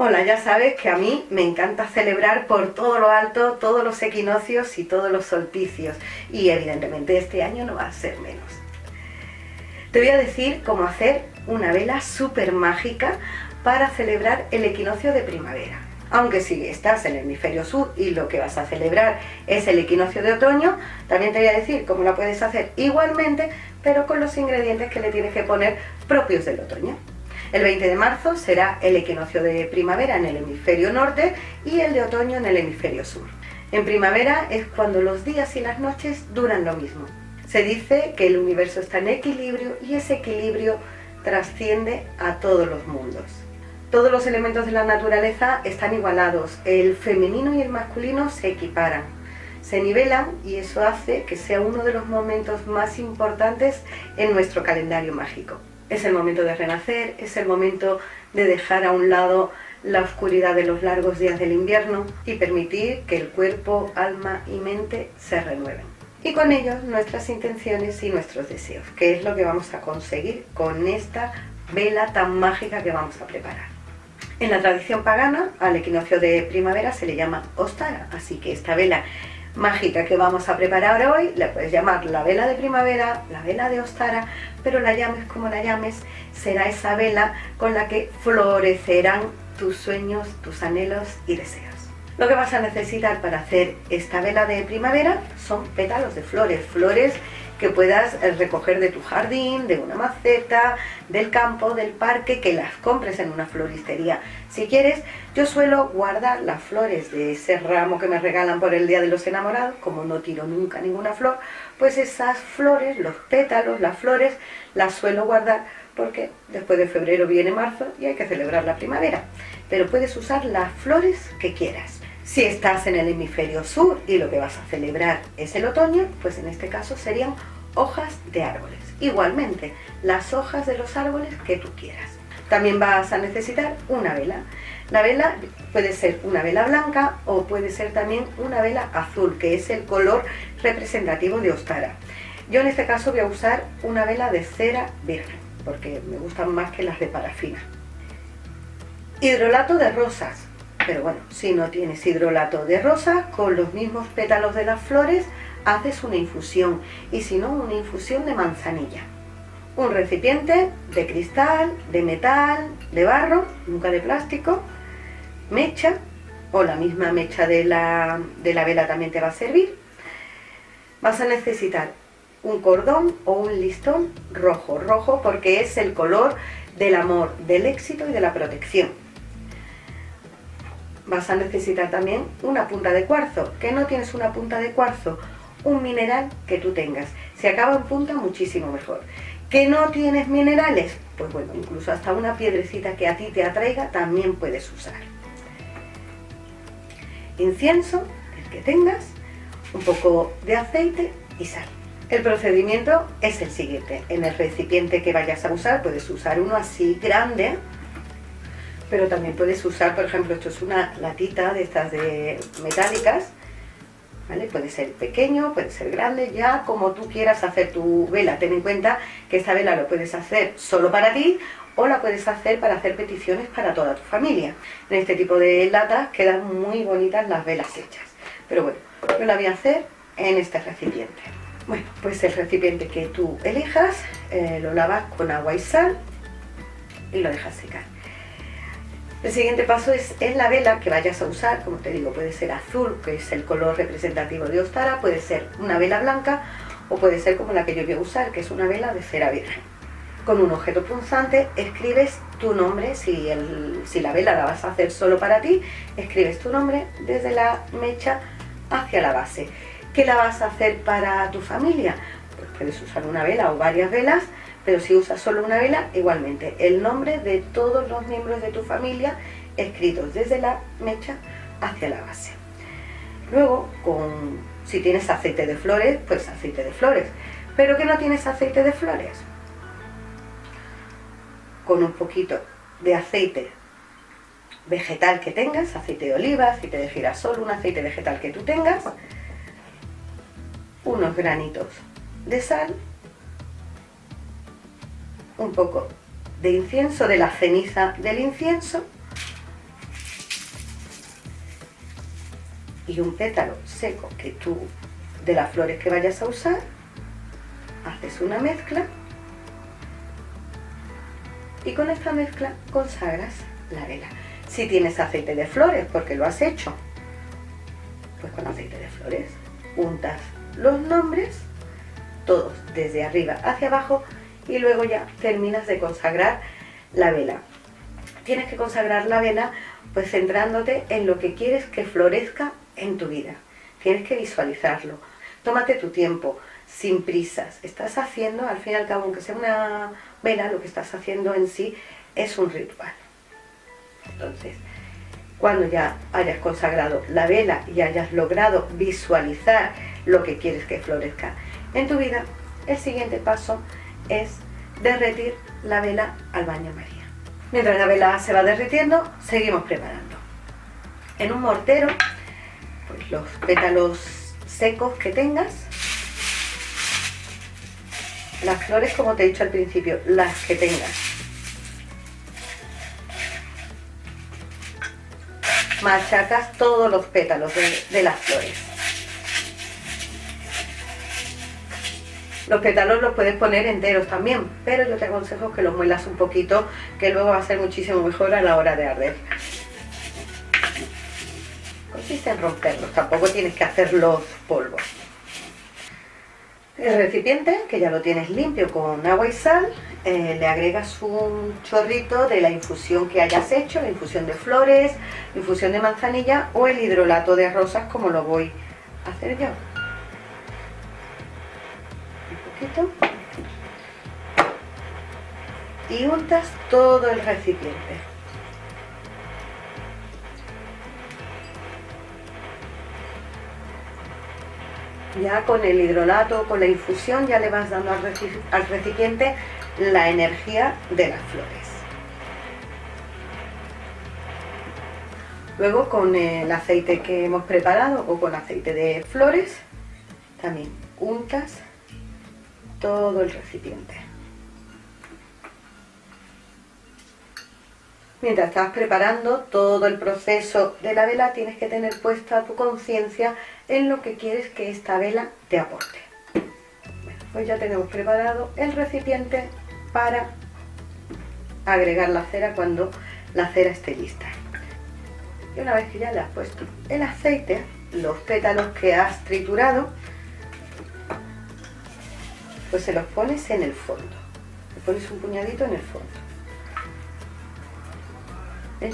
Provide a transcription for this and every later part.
Hola, ya sabes que a mí me encanta celebrar por todo lo alto todos los equinoccios y todos los solsticios, y evidentemente este año no va a ser menos. Te voy a decir cómo hacer una vela súper mágica para celebrar el equinoccio de primavera. Aunque si estás en el hemisferio sur y lo que vas a celebrar es el equinoccio de otoño, también te voy a decir cómo la puedes hacer igualmente, pero con los ingredientes que le tienes que poner propios del otoño. El 20 de marzo será el equinoccio de primavera en el hemisferio norte y el de otoño en el hemisferio sur. En primavera es cuando los días y las noches duran lo mismo. Se dice que el universo está en equilibrio y ese equilibrio trasciende a todos los mundos. Todos los elementos de la naturaleza están igualados, el femenino y el masculino se equiparan, se nivelan y eso hace que sea uno de los momentos más importantes en nuestro calendario mágico. Es el momento de renacer, es el momento de dejar a un lado la oscuridad de los largos días del invierno y permitir que el cuerpo, alma y mente se renueven. Y con ellos nuestras intenciones y nuestros deseos, que es lo que vamos a conseguir con esta vela tan mágica que vamos a preparar. En la tradición pagana, al equinoccio de primavera se le llama Ostara, así que esta vela mágica que vamos a preparar hoy, la puedes llamar la vela de primavera, la vela de Ostara, pero la llames como la llames, será esa vela con la que florecerán tus sueños, tus anhelos y deseos. Lo que vas a necesitar para hacer esta vela de primavera son pétalos de flores, flores que puedas recoger de tu jardín, de una maceta, del campo, del parque, que las compres en una floristería. Si quieres, yo suelo guardar las flores de ese ramo que me regalan por el Día de los Enamorados, como no tiro nunca ninguna flor, pues esas flores, los pétalos, las flores, las suelo guardar porque después de febrero viene marzo y hay que celebrar la primavera. Pero puedes usar las flores que quieras. Si estás en el hemisferio sur y lo que vas a celebrar es el otoño, pues en este caso serían hojas de árboles. Igualmente, las hojas de los árboles que tú quieras. También vas a necesitar una vela. La vela puede ser una vela blanca o puede ser también una vela azul, que es el color representativo de Ostara. Yo en este caso voy a usar una vela de cera virgen, porque me gustan más que las de parafina. Hidrolato de rosas. Pero bueno, si no tienes hidrolato de rosas, con los mismos pétalos de las flores haces una infusión, y si no, una infusión de manzanilla. Un recipiente de cristal, de metal, de barro, nunca de plástico, mecha, o la misma mecha de la vela también te va a servir. Vas a necesitar un cordón o un listón rojo, rojo porque es el color del amor, del éxito y de la protección. Vas a necesitar también una punta de cuarzo. ¿Que no tienes una punta de cuarzo? Un mineral que tú tengas. Si acaba en punta, muchísimo mejor. ¿Que no tienes minerales? Pues bueno, incluso hasta una piedrecita que a ti te atraiga también puedes usar. Incienso, el que tengas, un poco de aceite y sal. El procedimiento es el siguiente. En el recipiente que vayas a usar, puedes usar uno así grande, pero también puedes usar, por ejemplo, esto es una latita de estas de metálicas, ¿vale? Puede ser pequeño, puede ser grande, ya como tú quieras hacer tu vela. Ten en cuenta que esta vela lo puedes hacer solo para ti o la puedes hacer para hacer peticiones para toda tu familia. En este tipo de latas quedan muy bonitas las velas hechas. Pero bueno, yo la voy a hacer en este recipiente. Bueno, pues el recipiente que tú elijas, lo lavas con agua y sal y lo dejas secar. El siguiente paso es en la vela que vayas a usar, como te digo, puede ser azul, que es el color representativo de Ostara, puede ser una vela blanca o puede ser como la que yo voy a usar, que es una vela de cera virgen. Con un objeto punzante escribes tu nombre, si la vela la vas a hacer solo para ti, escribes tu nombre desde la mecha hacia la base. ¿Qué la vas a hacer para tu familia? Pues puedes usar una vela o varias velas, pero si usas solo una vela, igualmente, el nombre de todos los miembros de tu familia escritos desde la mecha hacia la base. Luego, si tienes aceite de flores, pues aceite de flores. ¿Pero que no tienes aceite de flores? Con un poquito de aceite vegetal que tengas, aceite de oliva, aceite de girasol, un aceite vegetal que tú tengas, unos granitos de sal, un poco de incienso, de la ceniza del incienso, y un pétalo seco de las flores que vayas a usar, haces una mezcla y con esta mezcla consagras la vela. Si tienes aceite de flores, porque lo has hecho, pues con aceite de flores untas los nombres, todos desde arriba hacia abajo, y luego ya terminas de consagrar la vela. Tienes que consagrar la vela pues centrándote en lo que quieres que florezca en tu vida. Tienes que visualizarlo. Tómate tu tiempo, sin prisas. Estás haciendo, al fin y al cabo, aunque sea una vela, lo que estás haciendo en sí es un ritual. Entonces, cuando ya hayas consagrado la vela y hayas logrado visualizar lo que quieres que florezca en tu vida, el siguiente paso es derretir la vela al baño María. Mientras la vela se va derritiendo, seguimos preparando. En un mortero, pues los pétalos secos que tengas, las flores, como te he dicho al principio, las que tengas. Machacas todos los pétalos de las flores. Los pétalos los puedes poner enteros también, pero yo te aconsejo que los muelas un poquito, que luego va a ser muchísimo mejor a la hora de arder. Consiste en romperlos, tampoco tienes que hacerlos polvos. El recipiente, que ya lo tienes limpio con agua y sal, le agregas un chorrito de la infusión que hayas hecho, la infusión de flores, infusión de manzanilla o el hidrolato de rosas, como lo voy a hacer yo. Y untas todo el recipiente. Ya con el hidrolato, con la infusión, ya le vas dando al recipiente la energía de las flores. Luego con el aceite que hemos preparado o con aceite de flores, también untas todo el recipiente. Mientras estás preparando todo el proceso de la vela, tienes que tener puesta tu conciencia en lo que quieres que esta vela te aporte. Bueno, pues ya tenemos preparado el recipiente para agregar la cera cuando la cera esté lista. Y una vez que ya le has puesto el aceite, los pétalos que has triturado, pues se los pones en el fondo. Le pones un puñadito en el fondo.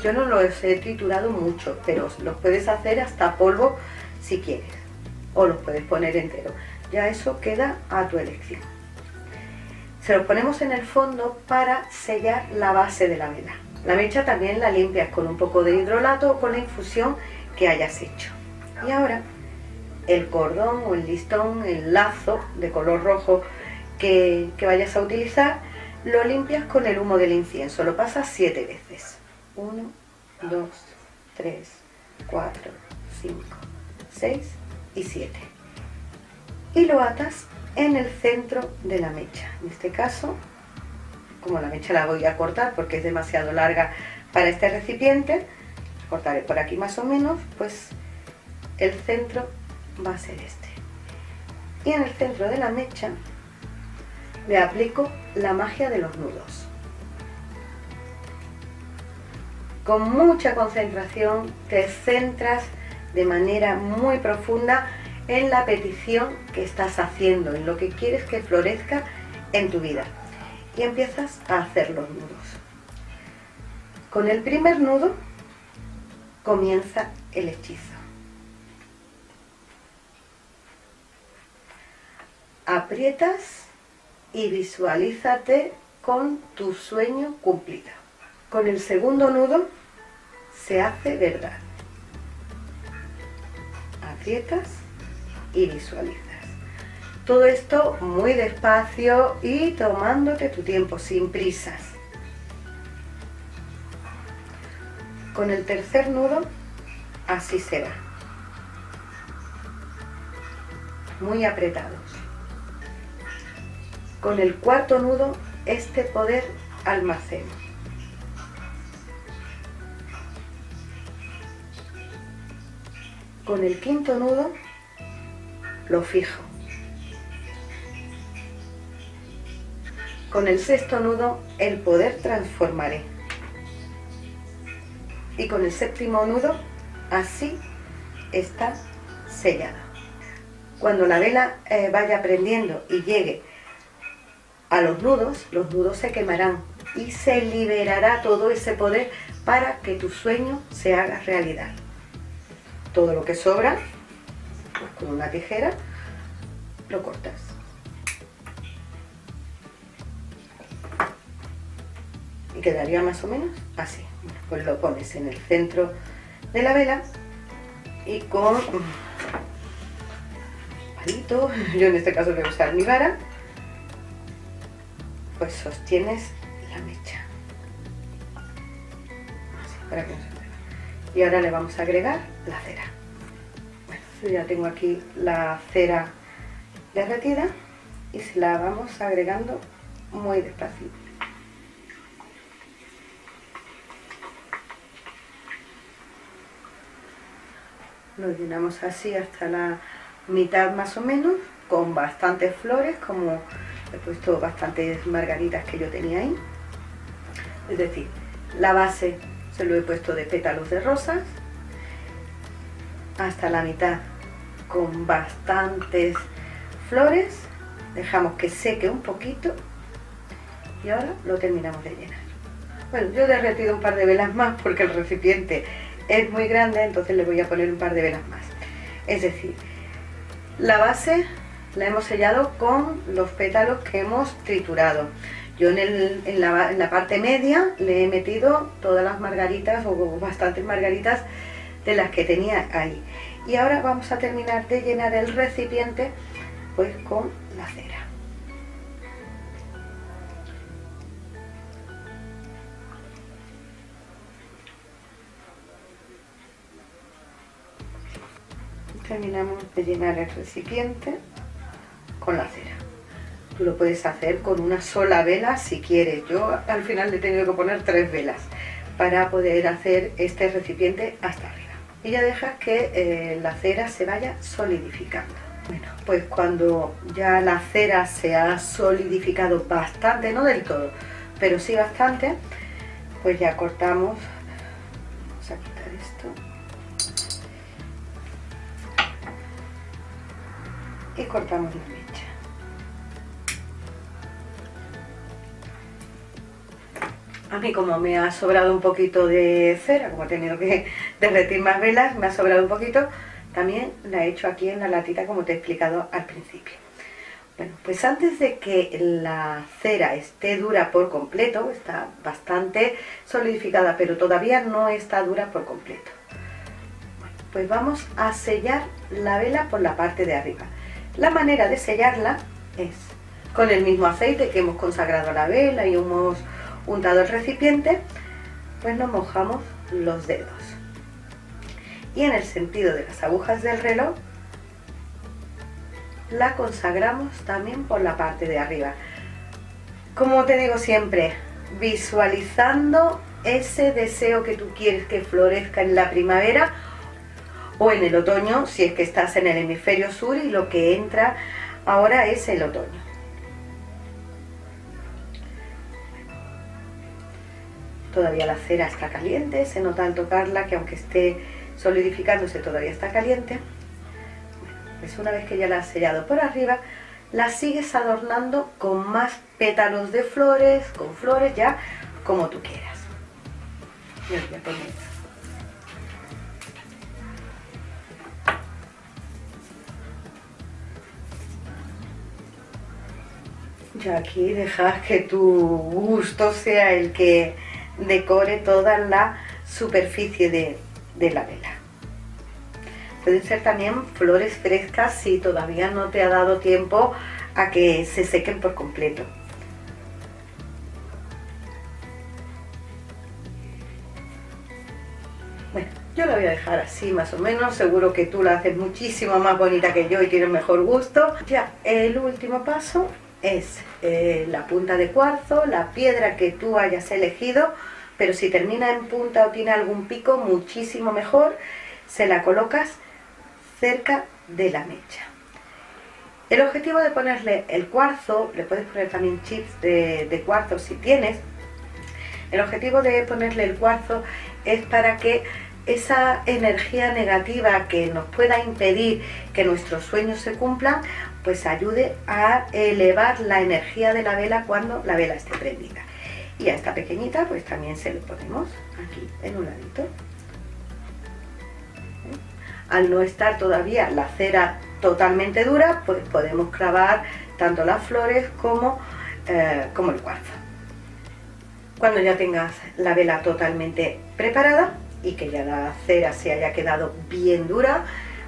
Yo no los he triturado mucho, pero los puedes hacer hasta polvo si quieres. O los puedes poner entero. Ya eso queda a tu elección. Se los ponemos en el fondo para sellar la base de la vela. La mecha también la limpias con un poco de hidrolato o con la infusión que hayas hecho. Y ahora el cordón o el listón, el lazo de color rojo que vayas a utilizar, lo limpias con el humo del incienso. Lo pasas 7 veces. 1, 2, 3, 4, 5, 6 y 7. Y lo atas en el centro de la mecha. En este caso, como la mecha la voy a cortar porque es demasiado larga para este recipiente, cortaré por aquí más o menos, pues el centro va a ser este. Y en el centro de la mecha le aplico la magia de los nudos. Con mucha concentración te centras de manera muy profunda en la petición que estás haciendo, en lo que quieres que florezca en tu vida. Y empiezas a hacer los nudos. Con el primer nudo comienza el hechizo. Aprietas y visualízate con tu sueño cumplido. Con el segundo nudo se hace verdad. Aprietas y visualizas. Todo esto muy despacio y tomándote tu tiempo, sin prisas. Con el tercer nudo, así será. Muy apretados. Con el cuarto nudo, este poder almacena. con el quinto nudo lo fijo. Con el sexto nudo el poder transformaré. Y con el séptimo nudo así está sellada. Cuando la vela vaya prendiendo y llegue a los nudos se quemarán y se liberará todo ese poder para que tu sueño se haga realidad. Todo lo que sobra, pues con una tijera lo cortas. Y quedaría más o menos así. Pues lo pones en el centro de la vela y con palito, yo en este caso voy a usar mi vara, pues sostienes la mecha. Así, para que no se mueva. Y ahora le vamos a agregar la cera. Bueno, yo ya tengo aquí la cera derretida y se la vamos agregando muy despacito. Lo llenamos así hasta la mitad más o menos, con bastantes flores, como he puesto bastantes margaritas que yo tenía ahí. Es decir, la base se lo he puesto de pétalos de rosas, hasta la mitad con bastantes flores, dejamos que seque un poquito y ahora lo terminamos de llenar. Bueno, yo he derretido un par de velas más porque el recipiente es muy grande, entonces le voy a poner un par de velas más. Es decir, la base la hemos sellado con los pétalos que hemos triturado. Yo en la parte media le he metido todas las margaritas o bastantes margaritas de las que tenía ahí. Y ahora vamos a terminar de llenar el recipiente pues con la cera. Terminamos de llenar el recipiente con la cera. Tú lo puedes hacer con una sola vela si quieres. Yo al final le he tenido que poner 3 velas para poder hacer este recipiente hasta arriba. Y ya dejas que la cera se vaya solidificando. Bueno, pues cuando ya la cera se ha solidificado bastante, no del todo, pero sí bastante, pues ya cortamos. Vamos a quitar esto. Y cortamos la mecha. A mí, como me ha sobrado un poquito de cera, como he tenido que derretir más velas, me ha sobrado un poquito, también la he hecho aquí en la latita como te he explicado al principio. Bueno, pues antes de que la cera esté dura por completo, está bastante solidificada, pero todavía no está dura por completo. Bueno, pues vamos a sellar la vela por la parte de arriba. La manera de sellarla es con el mismo aceite que hemos consagrado a la vela y hemos untado el recipiente, pues nos mojamos los dedos. Y en el sentido de las agujas del reloj, la consagramos también por la parte de arriba. Como te digo siempre, visualizando ese deseo que tú quieres que florezca en la primavera o en el otoño, si es que estás en el hemisferio sur y lo que entra ahora es el otoño. Todavía la cera está caliente, se nota al tocarla que aunque esté solidificándose todavía está caliente. Bueno, pues una vez que ya la has sellado por arriba, la sigues adornando con más pétalos de flores, con flores ya como tú quieras. Y os voy a poner. Ya aquí dejas que tu gusto sea el que decore toda la superficie de la vela. Pueden ser también flores frescas si todavía no te ha dado tiempo a que se sequen por completo. Bueno, yo la voy a dejar así más o menos, seguro que tú la haces muchísimo más bonita que yo y tienes mejor gusto. Ya el último paso es la punta de cuarzo, la piedra que tú hayas elegido, pero si termina en punta o tiene algún pico, muchísimo mejor, se la colocas cerca de la mecha. El objetivo de ponerle el cuarzo, le puedes poner también chips de cuarzo si tienes. El objetivo de ponerle el cuarzo es para que esa energía negativa que nos pueda impedir que nuestros sueños se cumplan, pues ayude a elevar la energía de la vela cuando la vela esté prendida. Y a esta pequeñita pues también se lo ponemos aquí en un ladito. Al no estar todavía la cera totalmente dura, pues podemos clavar tanto las flores como el cuarzo. Cuando ya tengas la vela totalmente preparada y que ya la cera se haya quedado bien dura,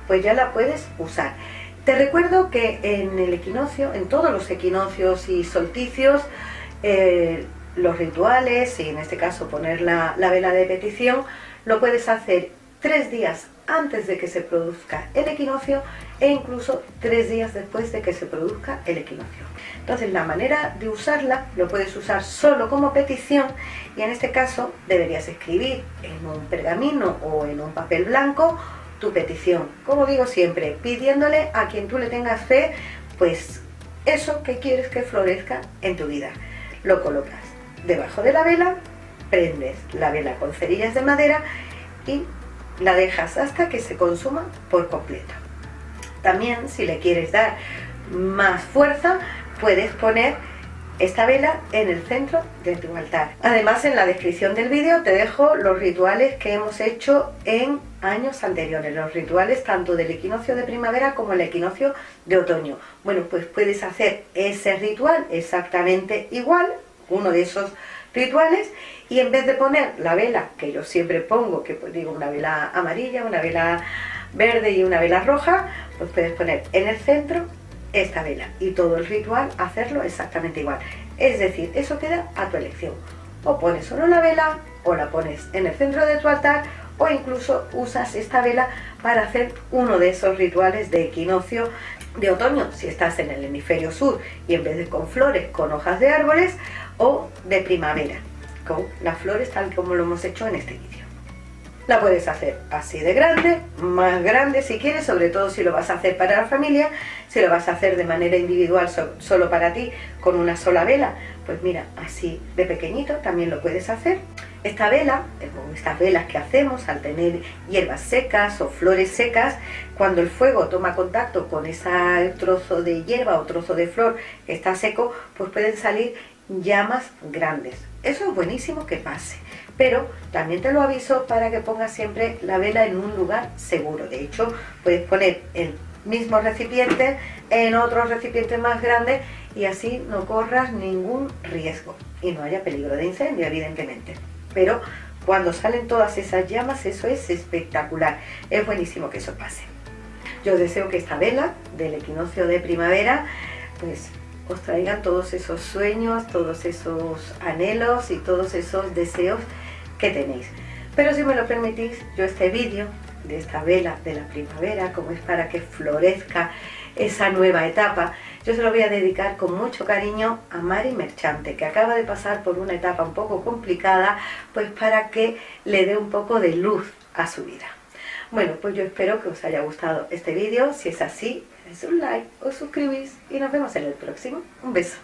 pues ya la puedes usar. Te recuerdo que en el equinoccio, en todos los equinoccios y solsticios, los rituales, y en este caso poner la vela de petición, lo puedes hacer 3 días antes de que se produzca el equinoccio e incluso 3 días después de que se produzca el equinoccio. Entonces la manera de usarla, lo puedes usar solo como petición, y en este caso deberías escribir en un pergamino o en un papel blanco tu petición, como digo siempre, pidiéndole a quien tú le tengas fe, pues eso que quieres que florezca en tu vida. Lo colocas debajo de la vela, prendes la vela con cerillas de madera y la dejas hasta que se consuma por completo. También, si le quieres dar más fuerza, puedes poner esta vela en el centro de tu altar. Además, en la descripción del vídeo te dejo los rituales que hemos hecho en años anteriores, los rituales tanto del equinoccio de primavera como el equinoccio de otoño. Bueno, pues puedes hacer ese ritual exactamente igual, uno de esos rituales, y en vez de poner la vela que yo siempre pongo, que pues digo una vela amarilla, una vela verde y una vela roja, pues puedes poner en el centro esta vela y todo el ritual hacerlo exactamente igual. Es decir, eso queda a tu elección. O pones solo la vela, o la pones en el centro de tu altar, o incluso usas esta vela para hacer uno de esos rituales de equinoccio de otoño, si estás en el hemisferio sur y en vez de con flores, con hojas de árboles, o de primavera, con las flores tal como lo hemos hecho en este vídeo. La puedes hacer así de grande, más grande si quieres, sobre todo si lo vas a hacer para la familia. Si lo vas a hacer de manera individual, solo para ti, con una sola vela, pues mira, así de pequeñito también lo puedes hacer. Esta vela, o estas velas que hacemos al tener hierbas secas o flores secas, cuando el fuego toma contacto con ese trozo de hierba o trozo de flor que está seco, pues pueden salir llamas grandes. Eso es buenísimo que pase, pero también te lo aviso para que pongas siempre la vela en un lugar seguro. De hecho, puedes poner el mismo recipiente en otro recipiente más grande y así no corras ningún riesgo y no haya peligro de incendio, evidentemente. Pero cuando salen todas esas llamas, eso es espectacular. Es buenísimo que eso pase. Yo os deseo que esta vela del equinoccio de primavera pues os traigan todos esos sueños, todos esos anhelos y todos esos deseos que tenéis. Pero si me lo permitís, yo este vídeo de esta vela de la primavera, como es para que florezca esa nueva etapa, yo se lo voy a dedicar con mucho cariño a Mari Merchante, que acaba de pasar por una etapa un poco complicada, pues para que le dé un poco de luz a su vida. Bueno, pues yo espero que os haya gustado este vídeo. Si es así, dais un like, os suscribís y nos vemos en el próximo. Un beso.